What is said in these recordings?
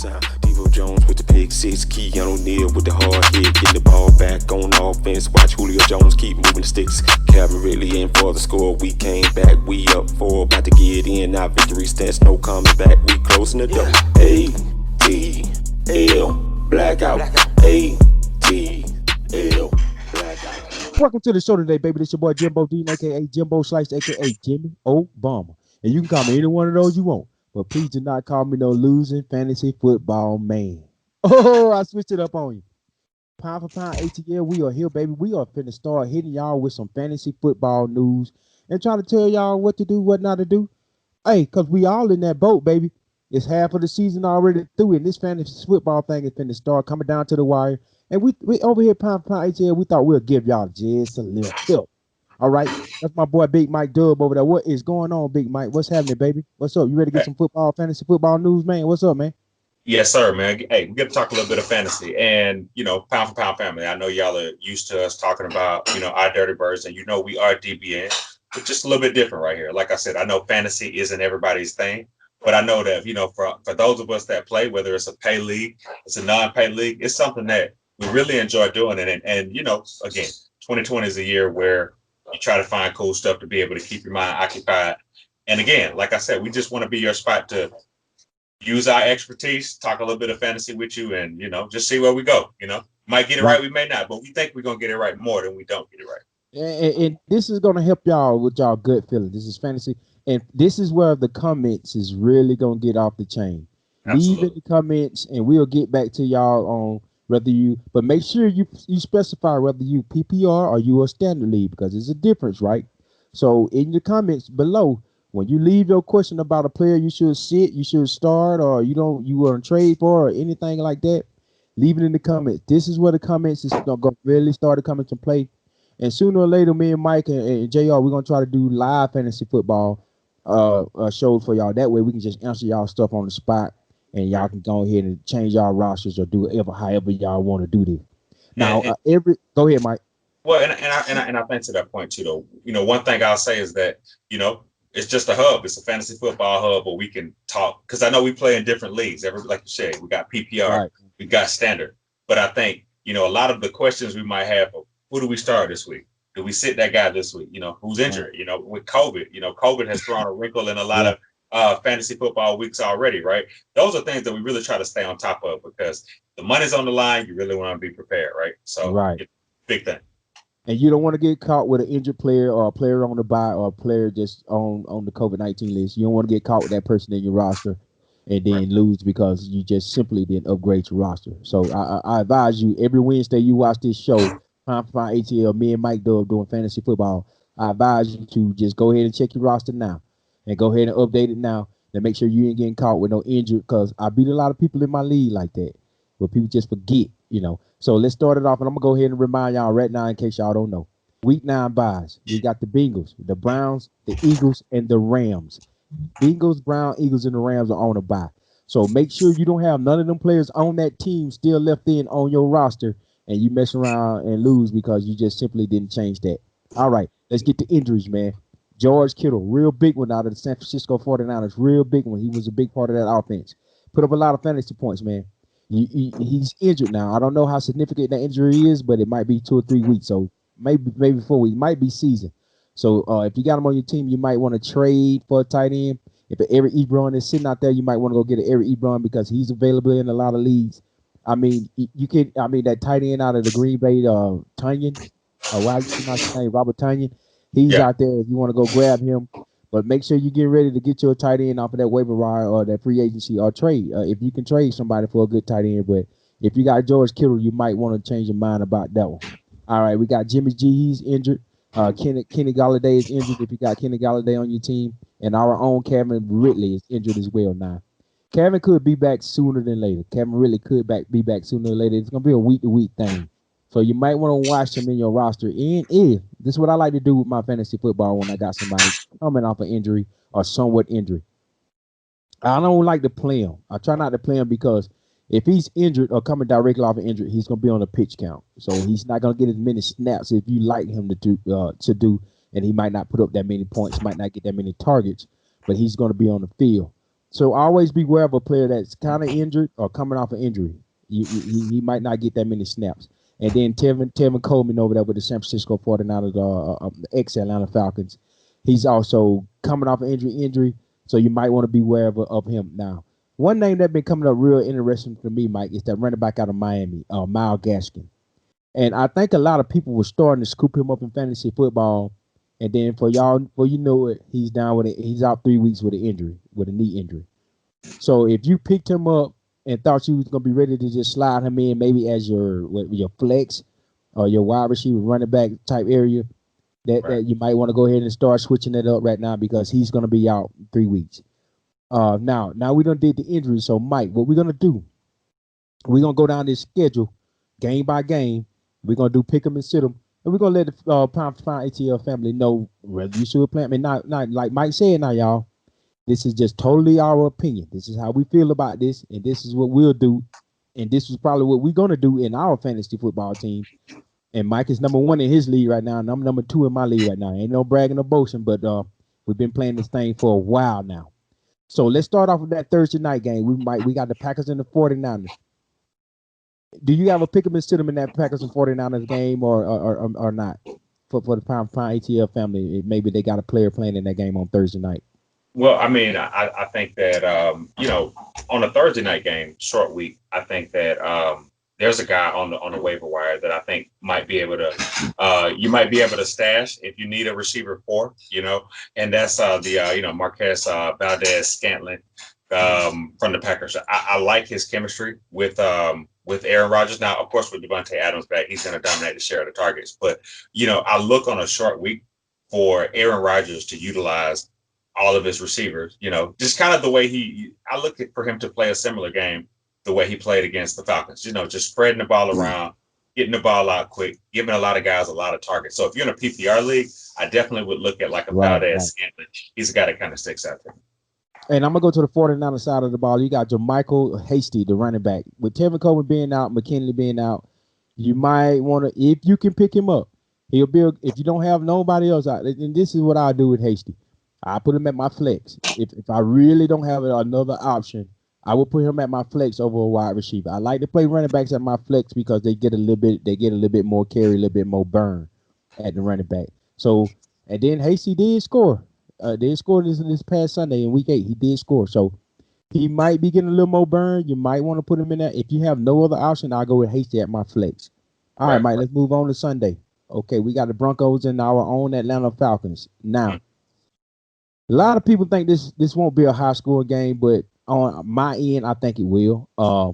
sound. Devo Jones with the pick six, Keanu O'Neal with the hard hit, getting the ball back on offense. Watch Julio Jones keep moving the sticks. Calvin Ridley in for the score. We came back, we up four, about to get in. Our victory stance, no coming back. We closing the door. A-T-L blackout. A-T-L blackout. Welcome to the show today, baby. This your boy Jimbo Dean, aka Jimbo Slice, aka Jimmy Obama. And you can call me any one of those you want. But please do not call me no losing fantasy football man. Oh, I switched it up on you. Pound for pound ATL, we are here, baby. We are finna start hitting y'all with some fantasy football news and trying to tell y'all what to do, what not to do. Hey, because we all in that boat, baby. It's half of the season already through, and this fantasy football thing is finna start coming down to the wire. And we over here, Pound for Pound ATL, we thought we'll give y'all just a little help. All right, that's my boy Big Mike Dub over there. What is going on, Big Mike? What's happening, baby? What's up? You ready to get some fantasy football news, man? What's up, man? Yes, sir, man. Hey, we get to talk a little bit of fantasy and, pound for pound family. I know y'all are used to us talking about, our dirty birds, and we are DBN, but just a little bit different right here. Like I said, I know fantasy isn't everybody's thing, but I know that, for those of us that play, whether it's a pay league, it's a non-pay league, it's something that we really enjoy doing. And again, 2020 is a year where you try to find cool stuff to be able to keep your mind occupied. And again, like I said, we just want to be your spot to use our expertise, talk a little bit of fantasy with you, and just see where we go. Might get it right, we may not, but we think we're gonna get it right more than we don't get it right. And this is gonna help y'all with y'all gut feeling. This is fantasy, and this is where the comments is really gonna get off the chain. Absolutely. Leave in the comments, and we'll get back to y'all on whether you. But make sure you specify whether you PPR or you a standard league, because there's a difference, right? So in the comments below, when you leave your question about a player you should sit, you should start, or you want to trade for, or anything like that, leave it in the comments. This is where the comments is gonna really start to come into play. And sooner or later, me and Mike and JR, we're gonna try to do live fantasy football shows for y'all. That way we can just answer y'all stuff on the spot, and y'all can go ahead and change y'all rosters or do however y'all want to do this. Now, go ahead, Mike. Well, and I think to that point too, though, one thing I'll say is that, it's just a hub. It's a fantasy football hub where we can talk, because I know we play in different leagues. Like you said, we got PPR, right. We got standard. But I think, a lot of the questions we might have are, who do we start this week? Do we sit that guy this week? Who's injured? Right. With COVID, COVID has thrown a wrinkle in a lot of fantasy football weeks already, right? Those are things that we really try to stay on top of, because the money's on the line. You really want to be prepared, right? So, right. Big thing. And you don't want to get caught with an injured player or a player on the bye or a player just on the COVID-19 list. You don't want to get caught with that person in your roster and then lose because you just simply didn't upgrade your roster. So I advise you, every Wednesday you watch this show, Pound for Pound ATL, me and Mike Dub doing fantasy football. I advise you to just go ahead and check your roster now and go ahead and update it now and make sure you ain't getting caught with no injury, because I beat a lot of people in my league like that, where people just forget, So let's start it off, and I'm going to go ahead and remind y'all right now in case y'all don't know. Week 9 buys. We got the Bengals, the Browns, the Eagles, and the Rams. Bengals, Browns, Eagles, and the Rams are on a bye. So make sure you don't have none of them players on that team still left in on your roster, and you mess around and lose because you just simply didn't change that. All right, let's get to injuries, man. George Kittle, real big one out of the San Francisco 49ers, real big one. He was a big part of that offense. Put up a lot of fantasy points, man. He's injured now. I don't know how significant that injury is, but it might be 2 or 3 weeks. So maybe 4 weeks. Might be season. So if you got him on your team, you might want to trade for a tight end. If Eric Ibron is sitting out there, you might want to go get an Eric Ibron because he's available in a lot of leagues. I mean, that tight end out of the Green Bay, Tunyon, why you not his name, Robert Tunyon. He's out there if you want to go grab him. But make sure you get ready to get your tight end off of that waiver wire or that free agency or trade. If you can trade somebody for a good tight end, but if you got George Kittle, you might want to change your mind about that one. All right, we got Jimmy G. He's injured. Kenny Galladay is injured if you got Kenny Galladay on your team. And our own Kevin Ridley is injured as well now. Kevin could be back sooner than later. Kevin Ridley could be back sooner than later. It's going to be a week-to-week thing. So you might want to watch him in your roster. And if this is what I like to do with my fantasy football when I got somebody coming off an injury or somewhat injury. I don't like to play him. I try not to play him because if he's injured or coming directly off an injury, he's going to be on a pitch count. So he's not going to get as many snaps if you like him to do, and he might not put up that many points, might not get that many targets, but he's going to be on the field. So always beware of a player that's kind of injured or coming off an injury. He might not get that many snaps. And then Tevin Coleman over there with the San Francisco 49ers, the ex-Atlanta Falcons. He's also coming off an injury. So you might want to be aware of him now. One name that's been coming up real interesting for me, Mike, is that running back out of Miami, Myles Gaskin. And I think a lot of people were starting to scoop him up in fantasy football. And then for you know it, he's out 3 weeks with an injury, with a knee injury. So if you picked him up and thought you was gonna be ready to just slide him in, maybe as your flex or your wide receiver running back type area, that you might want to go ahead and start switching it up right now because he's gonna be out 3 weeks. Now we done did the injury. So Mike, what we're gonna do? We're gonna go down this schedule, game by game. We're gonna do pick 'em and sit 'em, and we're gonna let the Pound for Pound ATL family know whether you should play. I mean, not like Mike said. Now, y'all, this is just totally our opinion. This is how we feel about this, and this is what we'll do, and this is probably what we're gonna do in our fantasy football team. And Mike is number 1 in his league right now, and I'm number 2 in my league right now. Ain't no bragging or boasting, but we've been playing this thing for a while now. So let's start off with that Thursday night game. We got the Packers and the 49ers. Do you have a pick 'em and sit 'em in that Packers and 49ers game or not? For the Pound ATL family, maybe they got a player playing in that game on Thursday night. Well, I mean, I think that on a Thursday night game, short week, I think that there's a guy on the waiver wire that I think might be able to you might be able to stash if you need a receiver for, and that's Marquez Valdez Scantling from the Packers. I like his chemistry with Aaron Rodgers. Now, of course, with Devontae Adams back, he's going to dominate the share of the targets. But I look on a short week for Aaron Rodgers to utilize all of his receivers, just kind of the way I look for him to play a similar game, the way he played against the Falcons, just spreading the ball around, getting the ball out quick, giving a lot of guys a lot of targets. So if you're in a PPR league, I definitely would look at like a Valdez Scantling. He's a guy that kind of sticks out there. And I'm going to go to the 49ers side of the ball. You got Jermichael Hasty, the running back. With Tevin Coleman being out, McKinley being out, you might want to, if you can pick him up, he'll be, if you don't have nobody else out, and this is what I do with Hasty. I put him at my flex. If I really don't have another option, I will put him at my flex over a wide receiver. I like to play running backs at my flex because they get a little bit more carry, a little bit more burn at the running back. So, and then Hasty did score. Did score this past Sunday in week 8. He did score. So he might be getting a little more burn. You might want to put him in there. If you have no other option, I'll go with Hasty at my flex. All right, Mike, let's move on to Sunday. Okay, we got the Broncos and our own Atlanta Falcons. Now, a lot of people think this won't be a high score game, but on my end, I think it will. I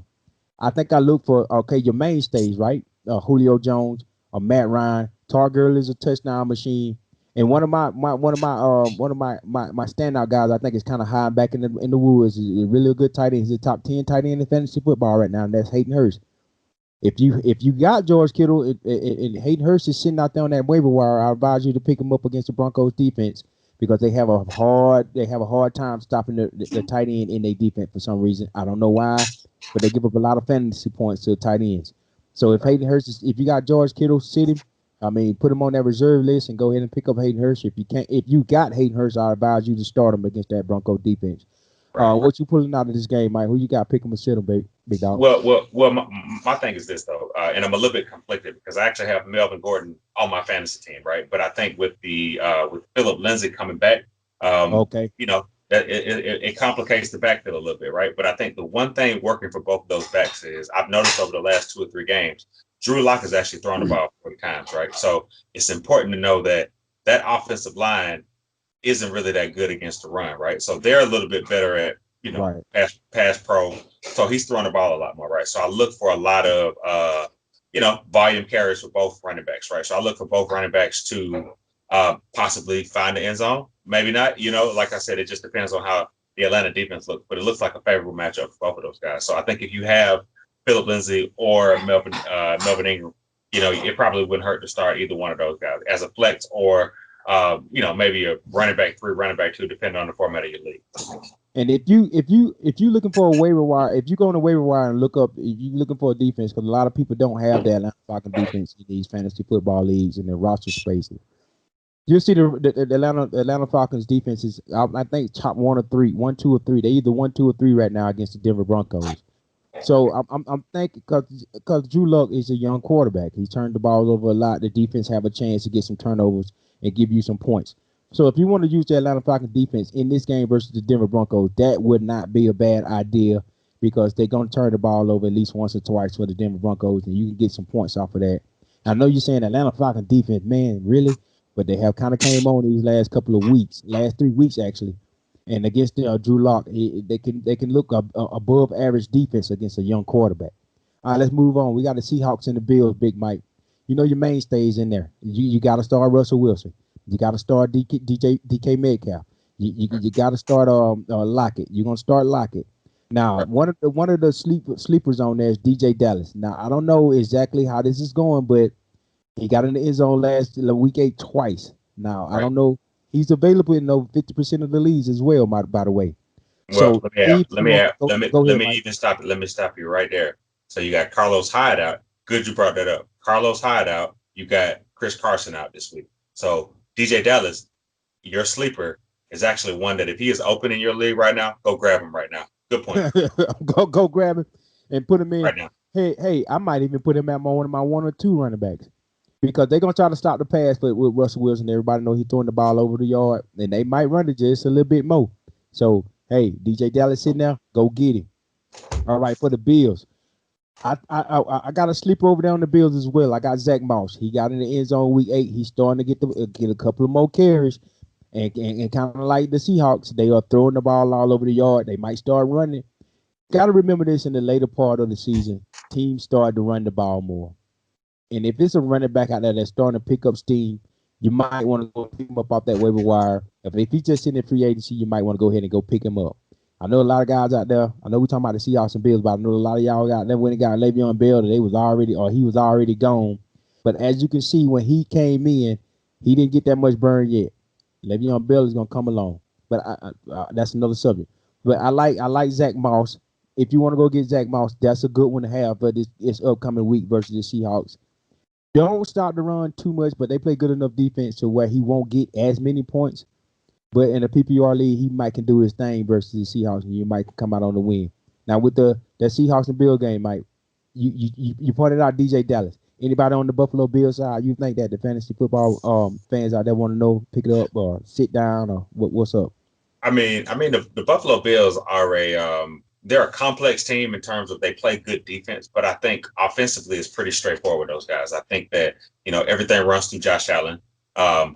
think I look for your mainstays, right? Julio Jones, Matt Ryan. Tar Girl is a touchdown machine, and one of my standout guys I think is kind of high back in the woods. Is really a good tight end. He's a top 10 tight end in fantasy football right now, and that's Hayden Hurst. If you got George Kittle and Hayden Hurst is sitting out there on that waiver wire, I advise you to pick him up against the Broncos defense because they have a hard time stopping the tight end in their defense for some reason. I don't know why, but they give up a lot of fantasy points to the tight ends. So if Hayden Hurst if you got George Kittle, sit him. I mean, put him on that reserve list and go ahead and pick up Hayden Hurst. If you got Hayden Hurst, I advise you to start him against that Bronco defense. What you pulling out of this game, Mike? Who you got? Pick him and sit him, big dog. Well, my thing is this though, and I'm a little bit conflicted because I actually have Melvin Gordon on my fantasy team, right? But I think with with Philip Lindsay coming back, that it complicates the backfield a little bit, right? But I think the one thing working for both of those backs is I've noticed over the last 2 or 3 games, Drew Lock has actually thrown the ball 40 times, right? So it's important to know that offensive line isn't really that good against the run, right? So they're a little bit better at, pass pro. So he's throwing the ball a lot more, right? So I look for a lot of, volume carries for both running backs, right? So I look for both running backs to possibly find the end zone. Maybe not, like I said, it just depends on how the Atlanta defense looks, but it looks like a favorable matchup for both of those guys. So I think if you have Philip Lindsay or Melvin Ingram, it probably wouldn't hurt to start either one of those guys as a flex or maybe a running back 3, running back 2, depending on the format of your league. And if you looking for a waiver wire, if you go on the waiver wire and look up, if you're looking for a defense, because a lot of people don't have the Atlanta Falcons defense in these fantasy football leagues and their roster spaces. You see the Atlanta Falcons defense is I think top one, two, or three. They either 1, 2, or 3 right now against the Denver Broncos. So I'm thinking because Drew Luck is a young quarterback. He's turned the ball over a lot. The defense have a chance to get some turnovers and give you some points. So if you want to use the Atlanta Falcons defense in this game versus the Denver Broncos, that would not be a bad idea because they're going to turn the ball over at least once or twice for the Denver Broncos, and you can get some points off of that. I know you're saying Atlanta Falcons defense, man, really, but they have kind of came on these last couple of weeks, last 3 weeks actually, and against Drew Lock, they can look above average defense against a young quarterback. All right, let's move on. We got the Seahawks and the Bills, Big Mike. You know your mainstays in there. You got to start Russell Wilson. You got to start DK Metcalf. You got to start Lockett. You're gonna start Lockett. Now, one of the sleepers on there is DJ Dallas. Now, I don't know exactly how this is going, but he got in the end zone last week 8 twice. Now, I Right. don't know. He's available in 50% of the leagues as well, by the way. Well, So if you want, go let ahead, me Mike. even stop it. Let me stop you right there. So you got Carlos Hyde out. Good, you brought that up. Carlos Hyde out. You got Chris Carson out this week. So DJ Dallas, your sleeper, is actually one that if he is open in your league right now, go grab him right now. Good point. Go grab him and put him in. Right now. Hey, I might even put him at one of my 1 or 2 running backs because they're gonna try to stop the pass with Russell Wilson. Everybody know he's throwing the ball over the yard, and they might run it just a little bit more. So hey, DJ Dallas sitting there, go get him. All right, for the Bills. I got a sleeper over there on the Bills as well. I got Zach Moss. He got in the end zone week 8. He's starting to get a couple of more carries, and kind of like the Seahawks, they are throwing the ball all over the yard. They might start running. Got to remember this in the later part of the season. Teams start to run the ball more, and if it's a running back out there that's starting to pick up steam, you might want to go pick him up off that waiver wire. If he's just in the free agency, you might want to go ahead and go pick him up. I know a lot of guys out there. I know we're talking about the Seahawks and Bills, but I know a lot of y'all out there when they got Le'Veon Bell, he was already gone. But as you can see, when he came in, he didn't get that much burn yet. Le'Veon Bell is gonna come along, but that's another subject. But I like Zach Moss. If you want to go get Zach Moss, that's a good one to have for this upcoming week versus the Seahawks. Don't stop the run too much, but they play good enough defense to where he won't get as many points. But in a PPR league, he might can do his thing versus the Seahawks, and you might come out on the win. Now with the Seahawks and Bill game, Mike, you pointed out DJ Dallas. Anybody on the Buffalo Bills side, you think that the fantasy football fans out there want to know, pick it up or sit down or what's up? The Buffalo Bills are they're a complex team in terms of they play good defense, but I think offensively it's pretty straightforward with those guys. I think that everything runs through Josh Allen.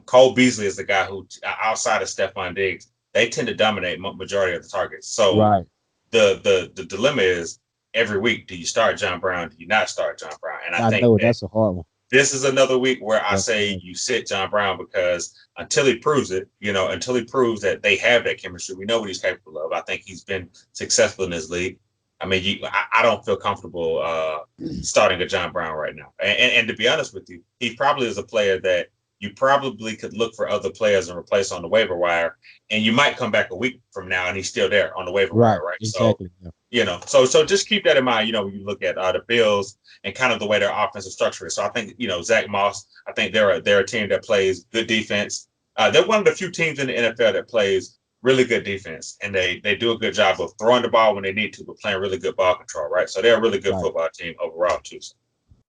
Cole Beasley is the guy who, outside of Stephon Diggs, they tend to dominate majority of the targets. So Right. the dilemma is every week: do you start John Brown? Do you not start John Brown? And I I think know that that's a hard one. this is another week where I That's say you sit John Brown because until he proves it, until he proves that they have that chemistry, we know what he's capable of. I think he's been successful in this league. I don't feel comfortable starting a John Brown right now. And to be honest with you, he probably is a player that you probably could look for other players and replace on the waiver wire. And you might come back a week from now and he's still there on the waiver right. wire, right? So, Exactly. Yeah. so just keep that in mind, when you look at the Bills and kind of the way their offensive structure is. So I think, Zach Moss, I think they're a team that plays good defense. They're one of the few teams in the NFL that plays really good defense, and they do a good job of throwing the ball when they need to, but playing really good ball control, right? So they're a really good Right. football team overall too.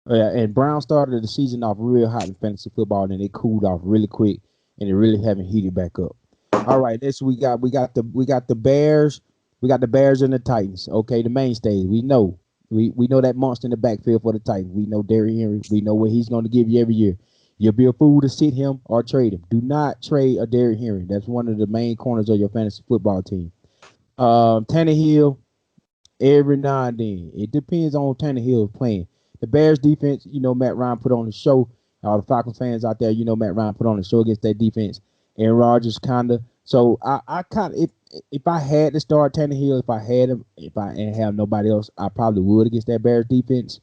Yeah, and Brown started the season off real hot in fantasy football, and they cooled off really quick, and they really haven't heated back up. All right, this we got the Bears, and the Titans. Okay, the mainstays. We know that monster in the backfield for the Titans. We know Derrick Henry. We know what he's going to give you every year. You'll be a fool to sit him or trade him. Do not trade a Derrick Henry. That's one of the main corners of your fantasy football team. Tannehill, every now and then. It depends on Tannehill playing. The Bears defense, Matt Ryan put on the show. All the Falcons fans out there, Matt Ryan put on the show against that defense. Aaron Rodgers kind of. So I kind of if I had to start Tannehill, if I had him, if I ain't have nobody else, I probably would against that Bears defense.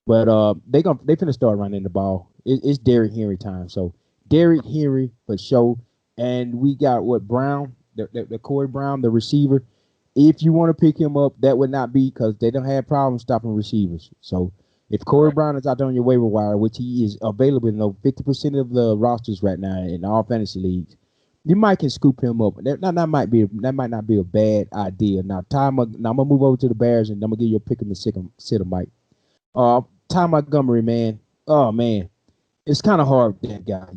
But they finna start running the ball. It's Derrick Henry time. So Derrick Henry for sure. And we got what Brown, the Corey Brown, the receiver. If you want to pick him up, that would not be because they don't have problems stopping receivers. So If Corey Right. Brown is out there on your waiver wire, which he is available in 50% of the rosters right now in all fantasy leagues, you might can scoop him up. That might not be a bad idea. Now, now I'm gonna move over to the Bears and I'm gonna give you a pick 'em and sit 'em, Mike. Ty Montgomery, man. Oh man, it's kind of hard with that guy.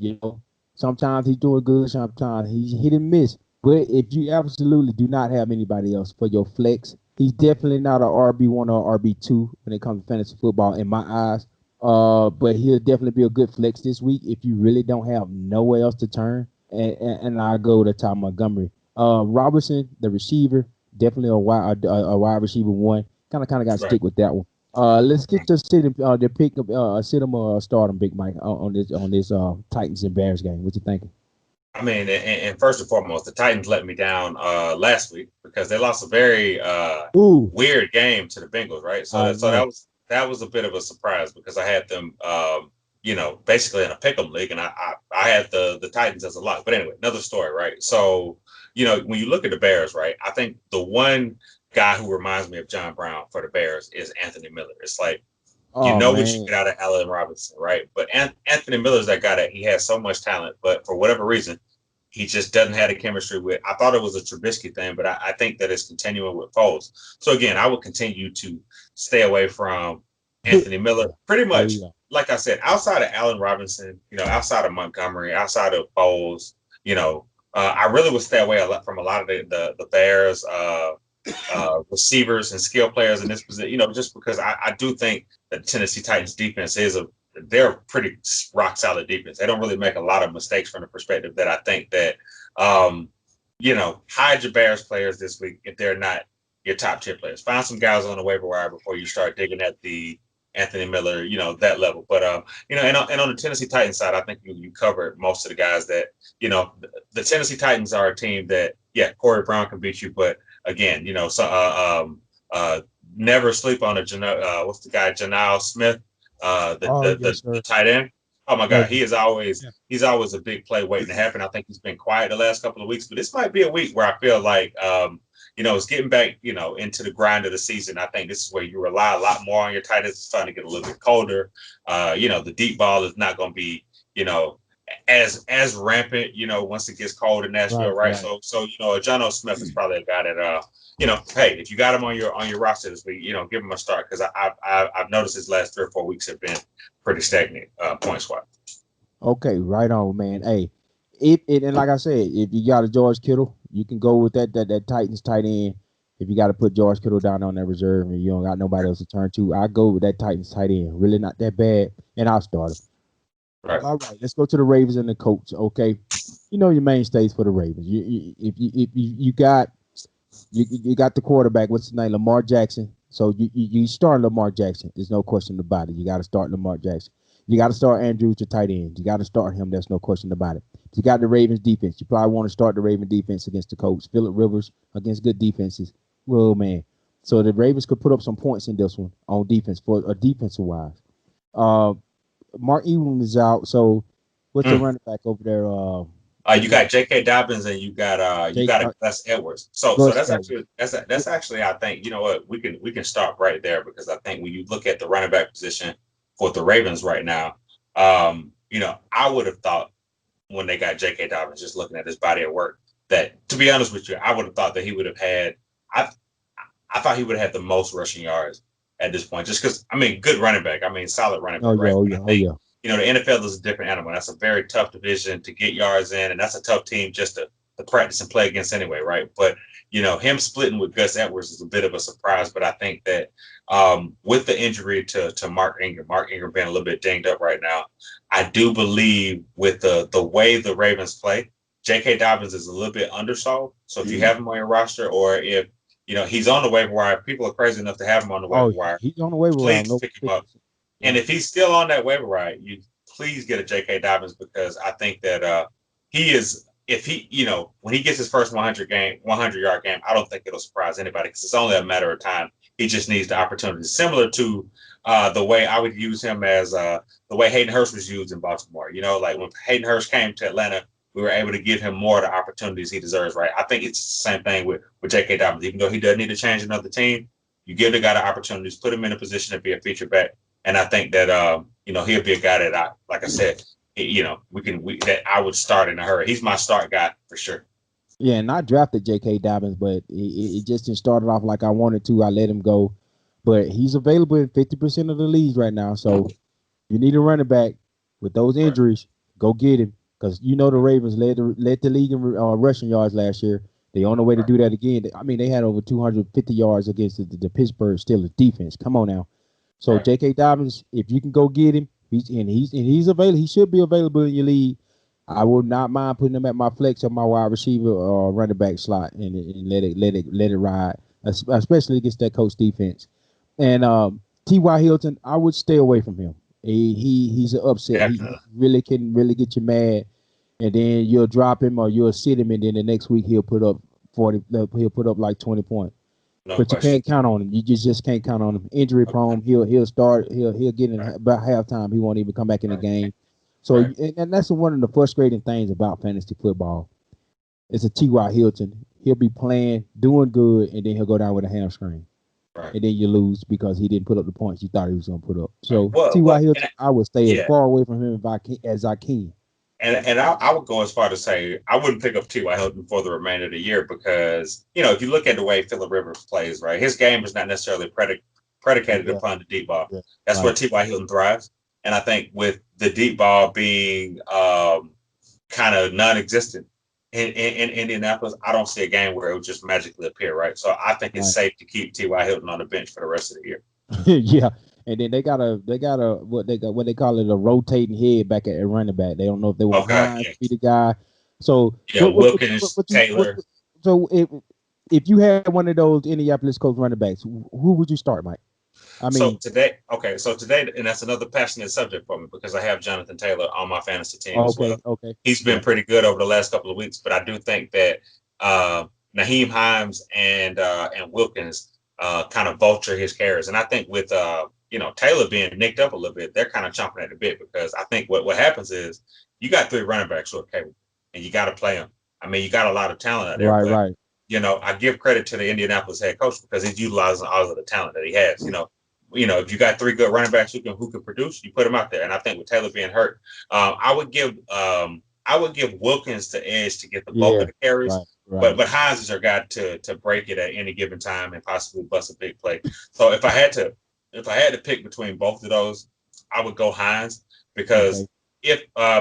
Sometimes he's doing good, sometimes he's hit and miss. But if you absolutely do not have anybody else for your flex, he's definitely not a RB1 or RB2 when it comes to fantasy football in my eyes. But he'll definitely be a good flex this week if you really don't have nowhere else to turn. And I go to Ty Montgomery. Robertson, the receiver, definitely a wide receiver one. Kind of got to Right. stick with that one. Let's get to sit him, the pick of sit him or start him, Big Mike, on this Titans and Bears game. What you thinking? I mean, and first and foremost, the Titans let me down last week because they lost a very Ooh, weird game to the Bengals, right? So I know. that was a bit of a surprise because I had them, basically in a pick'em league, and I had the Titans as a lock. But anyway, another story, right? So when you look at the Bears, right, I think the one guy who reminds me of John Brown for the Bears is Anthony Miller. It's like Oh what you man, get out of Allen Robinson, right? But Anthony Miller's that guy that he has so much talent, but for whatever reason, he just doesn't have the chemistry with. I thought it was a Trubisky thing, but I think that it's continuing with Foles. So again, I would continue to stay away from Anthony Miller. Pretty oh much, yeah, like I said, outside of Allen Robinson, outside of Montgomery, outside of Foles, I really would stay away from a lot of the Bears. Receivers and skill players in this position, just because I do think that the Tennessee Titans defense they're a pretty rock solid defense. They don't really make a lot of mistakes from the perspective that I think that, hide your Bears players this week if they're not your top tier players. Find some guys on the waiver wire before you start digging at the Anthony Miller, that level. But and on the Tennessee Titans side, I think you covered most of the guys that, the Tennessee Titans are a team that, yeah, Corey Brown can beat you, but again, never sleep on what's the guy, Janelle Smith, oh yes the sir. tight end. Oh my Uh, God, he's always a big play waiting to happen. I think he's been quiet the last couple of weeks, but this might be a week where I feel like it's getting back, into the grind of the season. I think this is where you rely a lot more on your tight ends. It's starting to get a little bit colder. The deep ball is not going to be, as rampant, once it gets cold in Nashville, right? right. So John Smith is probably a guy that hey, if you got him on your roster this week, give him a start because I've noticed his last 3 or 4 weeks have been pretty stagnant points wise. Okay, right on, man. Hey, if and like I said, if you got a George Kittle, you can go with that Titans tight end. If you got to put George Kittle down on that reserve and you don't got nobody else to turn to, I go with that Titans tight end. Really not that bad, and I'll start him. Right. All right, let's go to the Ravens and the Colts. Okay, your mainstays for the Ravens. You got you got the quarterback. What's his name? Lamar Jackson. So you start Lamar Jackson. There's no question about it. You got to start Lamar Jackson. You got to start Andrews, the tight end. You got to start him. There's no question about it. You got the Ravens defense. You probably want to start the Ravens defense against the Colts. Phillip Rivers against good defenses. Well, man. So the Ravens could put up some points in this one on defense for a defensive wise. Uh, Mark Ewan is out. So what's the running back over there? You got J.K. Dobbins and you got Jake Gus Edwards. So Gus that's Edwards. actually that's actually, I think, you know what, we can start right there because I think when you look at the running back position for the Ravens right now, I would have thought when they got J.K. Dobbins, just looking at his body of work, that, to be honest with you, I would have thought that he would have had I thought he would have had the most rushing yards at this point, just because, good running back. Solid running Oh back, yeah, right? oh But I yeah, oh think, yeah. the NFL is a different animal. That's a very tough division to get yards in, and that's a tough team just to practice and play against anyway, right? But, him splitting with Gus Edwards is a bit of a surprise, but I think that with the injury to Mark Ingram being a little bit dinged up right now, I do believe with the way the Ravens play, J.K. Dobbins is a little bit undersold. So if you have him on your roster, or if he's on the waiver wire, people are crazy enough to have him on the waiver Oh, wire, he's on the waiver wire. please No pick him question. up. And Yeah. if he's still on that waiver wire, you please get a J.K. Dobbins, because I think that he is. If he, when he gets his first 100-yard game, I don't think it'll surprise anybody because it's only a matter of time. He just needs the opportunity, similar to the way I would use him as the way Hayden Hurst was used in Baltimore. Like when Hayden Hurst came to Atlanta, we were able to give him more of the opportunities he deserves, right? I think it's the same thing with J.K. Dobbins. Even though he doesn't need to change another team, you give the guy the opportunities, put him in a position to be a feature back, And I think that he'll be a guy that like I said, that I would start in a hurry. He's my start guy for sure. Yeah, and I drafted J.K. Dobbins, but it just didn't start off like I wanted to. I let him go, but he's available in 50% of the leagues right now. So you need a running back with those Right. injuries. Go get him, because the Ravens led the league in rushing yards last year. They on the way to do that again. I mean, they had over 250 yards against the Pittsburgh Steelers defense. Come on now. So J.K. Dobbins, if you can go get him, he's available. He should be available in your league. I would not mind putting him at my flex or my wide receiver or running back slot and let it ride, especially against that coach defense. And T.Y. Hilton, I would stay away from him. He's an upset. He really can get you mad, and then you'll drop him or you'll sit him, and then the next week he'll put up 40. He'll put up like 20 points. No But question. you can't count on him. You just can't count on him. Injury prone. He'll start. He'll get in about halftime. He won't even come back in the game. So and that's one of the frustrating things about fantasy football. It's a T.Y. Hilton. He'll be playing, doing good, and then he'll go down with a hamstring. Right. And then you lose because he didn't put up the points you thought he was going to put up. So Well, Hilton, I would stay as far away from him as I can. And I would go as far to say I wouldn't pick up T.Y. Hilton for the remainder of the year because, if you look at the way Phillip Rivers plays, right, his game is not necessarily predicated upon the deep ball. Yeah. That's where T.Y. Hilton thrives. And I think with the deep ball being kind of non-existent in Indianapolis, I don't see a game where it would just magically appear, right? So I think it's safe to keep T.Y. Hilton on the bench for the rest of the year. Yeah. And then they got what they call it, a rotating head back at running back. They don't know if they want Hines to be the guy. So Wilkins, Taylor. So if you had one of those Indianapolis Colts running backs, who would you start, Mike? I mean, today, and that's another passionate subject for me because I have Jonathan Taylor on my fantasy team as well. Okay. He's been pretty good over the last couple of weeks, but I do think that Nyheim Hines and Wilkins kind of vulture his carries, and I think with Taylor being nicked up a little bit, they're kind of chomping at the bit because I think what happens is you got 3 running backs who are capable, and you got to play them. I mean, you got a lot of talent out there, right. I give credit to the Indianapolis head coach because he's utilizing all of the talent that he has. If you got 3 good running backs who can produce, you put them out there. And I think with Taylor being hurt, I would give Wilkins the edge to get the bulk of the carries. Right. But Hines is our guy to break it at any given time and possibly bust a big play. So if I had to pick between both of those, I would go Hines because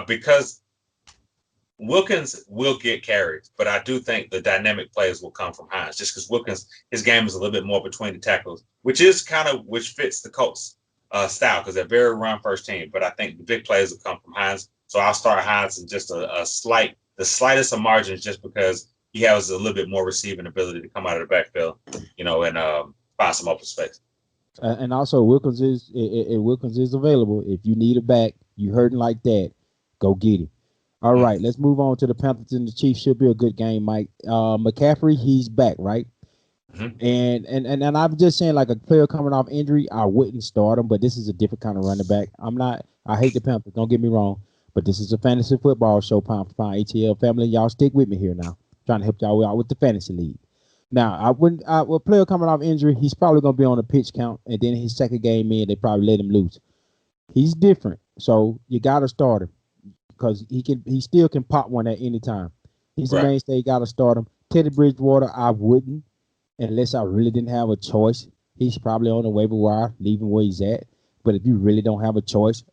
because Wilkins will get carries, but I do think the dynamic plays will come from Hines just because Wilkins, his game is a little bit more between the tackles, which fits the Colts style because they're very run first team. But I think the big plays will come from Hines. So I'll start Hines in just the slightest of margins just because he has a little bit more receiving ability to come out of the backfield, and find some open space. And also Wilkins is available. If you need a back, you hurting like that, go get him. All right, let's move on to the Panthers and the Chiefs. Should be a good game, Mike. McCaffrey, he's back, right? And I'm just saying, like a player coming off injury, I wouldn't start him, but this is a different kind of running back. I hate the Panthers, don't get me wrong, but this is a fantasy football show, Pound for Pound ATL family. Y'all stick with me here now. Trying to help y'all out with the fantasy league. Now, a player coming off injury, he's probably going to be on a pitch count, and then his second game in, they probably let him loose. He's different, so you got to start him because he still can pop one at any time. He's a mainstay, got to start him. Teddy Bridgewater, I wouldn't unless I really didn't have a choice. He's probably on the waiver wire, leaving where he's at. But if you really don't have a choice,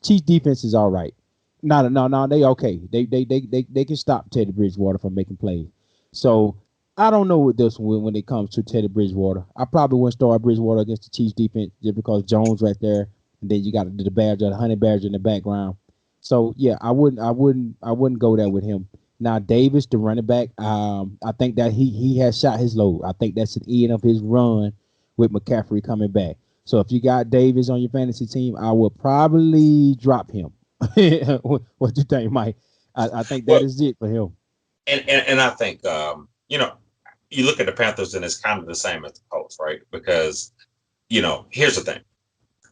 Chiefs defense is all right. No, they okay. They can stop Teddy Bridgewater from making plays. So I don't know with this one when it comes to Teddy Bridgewater. I probably wouldn't start Bridgewater against the Chiefs defense just because Jones right there, and then you got the Honey Badger in the background. So yeah, I wouldn't go there with him. Now Davis, the running back, I think that he has shot his load. I think that's the end of his run with McCaffrey coming back. So if you got Davis on your fantasy team, I would probably drop him. What you think, Mike? I think that is it for him. And I think you look at the Panthers and it's kind of the same as the Colts, right? Because here's the thing.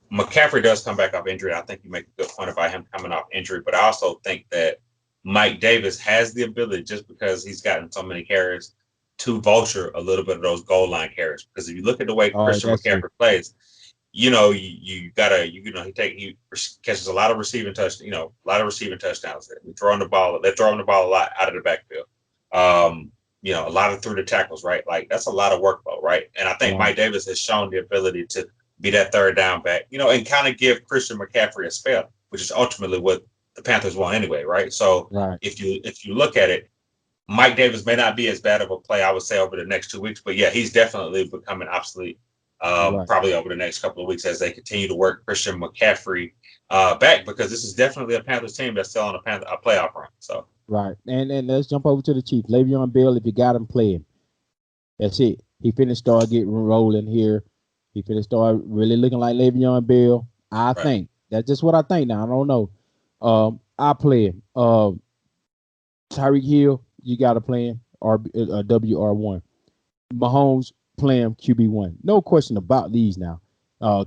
McCaffrey does come back off injury. I think you make a good point about him coming off injury, but I also think that Mike Davis has the ability, just because he's gotten so many carries, to vulture a little bit of those goal line carries. Because if you look at the way Christian McCaffrey plays, you gotta he catches a lot of receiving touchdowns. They're throwing the ball a lot out of the backfield. A lot of through the tackles, right? Like that's a lot of workload, right? And I think Mike Davis has shown the ability to be that third down back, and kind of give Christian McCaffrey a spell, which is ultimately what the Panthers want anyway, right? So if you look at it, Mike Davis may not be as bad of a play, I would say, over the next 2 weeks, but yeah, he's definitely becoming obsolete. Probably over the next couple of weeks as they continue to work Christian McCaffrey back, because this is definitely a Panthers team that's still on a playoff run. So and let's jump over to the Chiefs. Le'Veon Bell, if you got him playing, that's it. He finished start getting rolling here. He finished start really looking like Le'Veon Bell. I think that's just what I think. Now I don't know. I play him. Tyreek Hill, you got to play him. WR1. Mahomes, play him QB1. No question about these now.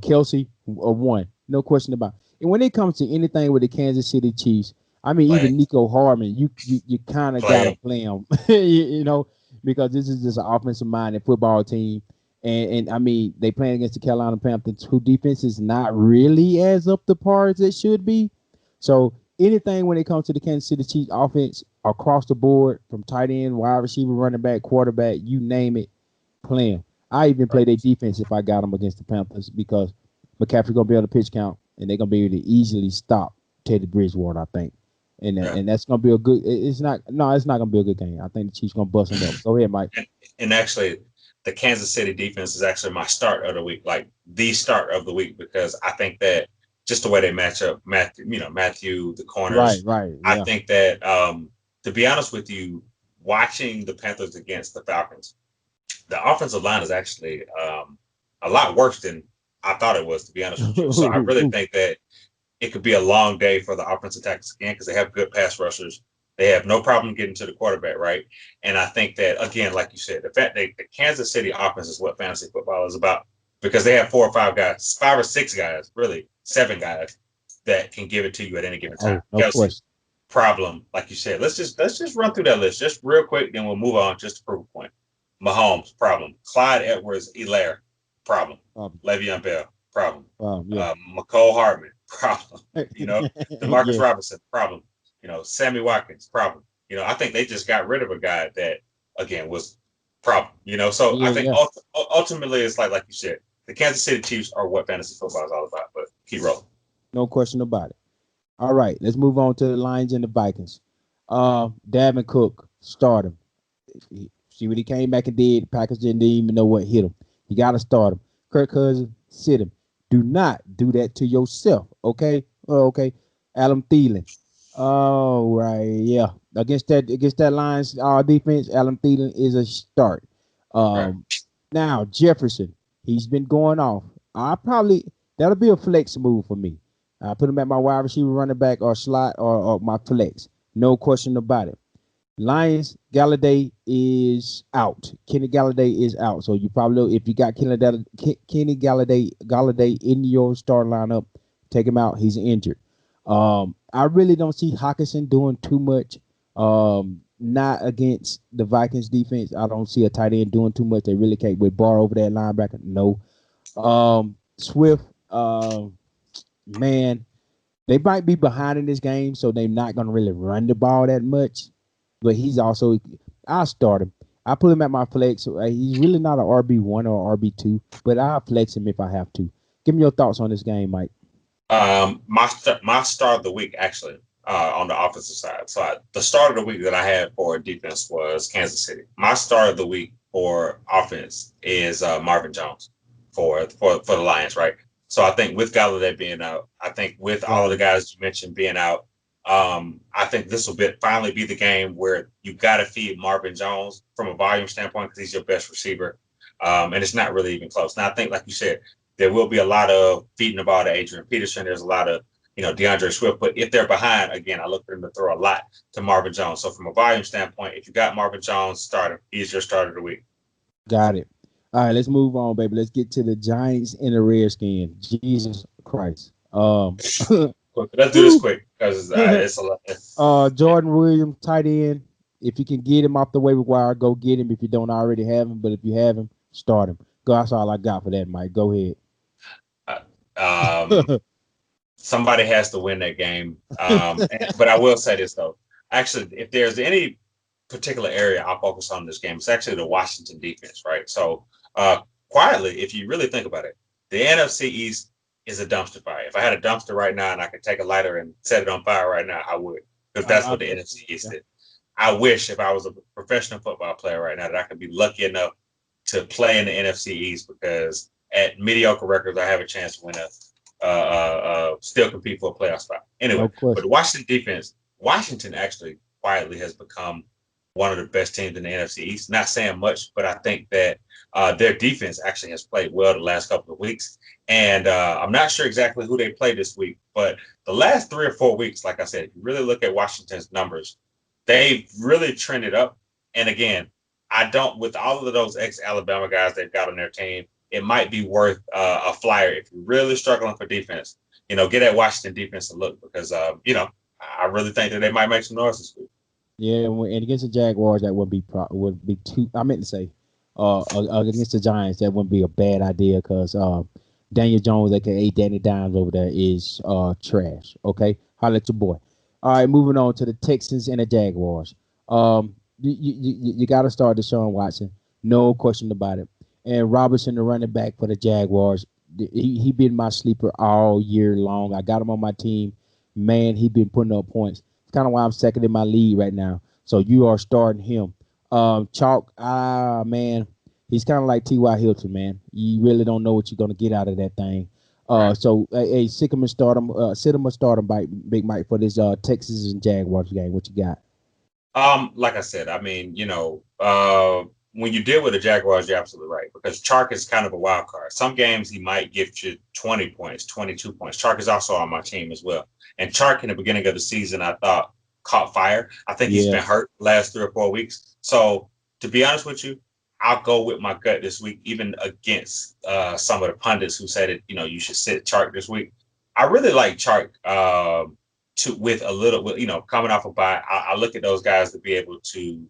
Kelsey, 1. No question about. And when it comes to anything with the Kansas City Chiefs, I mean, even Nico Hardman, you kind of got to play him, because this is just an offensive-minded football team. And I mean, they playing against the Carolina Panthers, who defense is not really as up to par as it should be. So anything when it comes to the Kansas City Chiefs offense across the board, from tight end, wide receiver, running back, quarterback, you name it, play them. I even play their defense if I got them against the Panthers, because McCaffrey's going to be able to pitch count, and they're going to be able to easily stop Teddy Bridgewater, I think. And that's going to be a good – it's not going to be a good game. I think the Chiefs going to bust them up. Go ahead, Mike. And actually, the Kansas City defense is actually my start of the week, like the start of the week, because I think that just the way they match up, Matthew, the corners. Right. I think that, to be honest with you, watching the Panthers against the Falcons, the offensive line is actually a lot worse than I thought it was, to be honest with you. So I really think that it could be a long day for the offensive attackers again, because they have good pass rushers. They have no problem getting to the quarterback, right? And I think that, again, like you said, the fact that the Kansas City offense is what fantasy football is about, because they have 4 or 5 guys, 5 or 6 guys, really 7 guys that can give it to you at any given time. Kelsey, problem, like you said. Let's just run through that list just real quick, then we'll move on just to prove a point. Mahomes, problem. Clyde Edwards-Helaire, problem. Le'Veon Bell, problem. McCole Hardman, problem. Demarcus Robinson, problem. Sammy Watkins, problem. I think they just got rid of a guy that, again, was problem. So I think ultimately it's like you said, the Kansas City Chiefs are what fantasy football is all about. But keep rolling. No question about it. All right, let's move on to the Lions and the Vikings. Dalvin Cook, start him. See what he came back and did. The Packers didn't even know what hit him. You got to start him. Kirk Cousins, sit him. Do not do that to yourself, okay? Okay. Adam Thielen. Oh, right, yeah. Against that Lions defense, Adam Thielen is a start. Now, Jefferson, he's been going off. That'll be a flex move for me. I put him at my wide receiver, running back, or slot, or my flex. No question about it. Lions, Galladay is out. Kenny Galladay is out. So you probably, if you got Kenny Galladay in your start lineup, take him out. He's injured. I really don't see Hockenson doing too much. Not against the Vikings defense. I don't see a tight end doing too much. They really can't with Barr over that linebacker. No. Swift, man, they might be behind in this game, so they're not going to really run the ball that much. But he's also, I'll start him. I put him at my flex. He's really not an RB1 or RB2, but I'll flex him if I have to. Give me your thoughts on this game, Mike. My start of the week, actually, on the offensive side. So the start of the week that I had for defense was Kansas City. My start of the week for offense is Marvin Jones for the Lions, right? So I think with Galladay being out, I think with all of the guys you mentioned being out, I think this will finally be the game where you got to feed Marvin Jones from a volume standpoint, because he's your best receiver. And it's not really even close. Now, I think, like you said, there will be a lot of feeding the ball to Adrian Peterson. There's a lot of, DeAndre Swift. But if they're behind, again, I look for them to throw a lot to Marvin Jones. So from a volume standpoint, if you got Marvin Jones starting, he's your starter of the week. Got it. All right, let's move on, baby. Let's get to the Giants and the Redskins. Jesus Christ. Let's do this quick, because it's a lot. Jordan Williams, tight end. If you can get him off the waiver wire, go get him. If you don't already have him, but if you have him, start him. That's all I got for that, Mike. Go ahead. Somebody has to win that game. But I will say this though. Actually, if there's any particular area I'll focus on in this game, it's actually the Washington defense, right? So quietly, if you really think about it, the NFC East is a dumpster fire. If I had a dumpster right now and I could take a lighter and set it on fire right now, I would. Because that's what the NFC East is. I wish if I was a professional football player right now that I could be lucky enough to play in the NFC East, because at mediocre records, I have a chance to win still compete for a playoff spot. Anyway, but the Washington defense, Washington actually quietly has become one of the best teams in the NFC East. Not saying much, but I think that their defense actually has played well the last couple of weeks. And I'm not sure exactly who they play this week, but the last 3 or 4 weeks, like I said, if you really look at Washington's numbers, they've really trended up. And again, with all of those ex-Alabama guys they've got on their team, it might be worth a flyer if you're really struggling for defense. Get that Washington defense a look, because I really think that they might make some noise this week. Yeah, and against the Jaguars, that would be too. I meant to say, against the Giants, that wouldn't be a bad idea, because Daniel Jones, aka Danny Dimes, over there is trash. Okay, holla at your boy. All right, moving on to the Texans and the Jaguars. You got to start Deshaun Watson, no question about it. And Robertson, the running back for the Jaguars, he been my sleeper all year long. I got him on my team. Man, he been putting up points. It's kind of why I'm second in my league right now. So you are starting him. Chalk, man, he's kind of like T.Y. Hilton, man. You really don't know what you're going to get out of that thing. So, hey, sit him and start him by Big Mike for this Texas and Jaguars game. What you got? Like I said, I mean, when you deal with the Jaguars, you're absolutely right, because Chark is kind of a wild card. Some games he might give you 20 points, 22 points. Chark is also on my team as well. And Chark in the beginning of the season, I thought caught fire. I think he's been hurt last 3 or 4 weeks. So to be honest with you, I'll go with my gut this week, even against some of the pundits who said that, you should sit Chark this week. I really like Chark with a little, coming off a bye. I look at those guys to be able to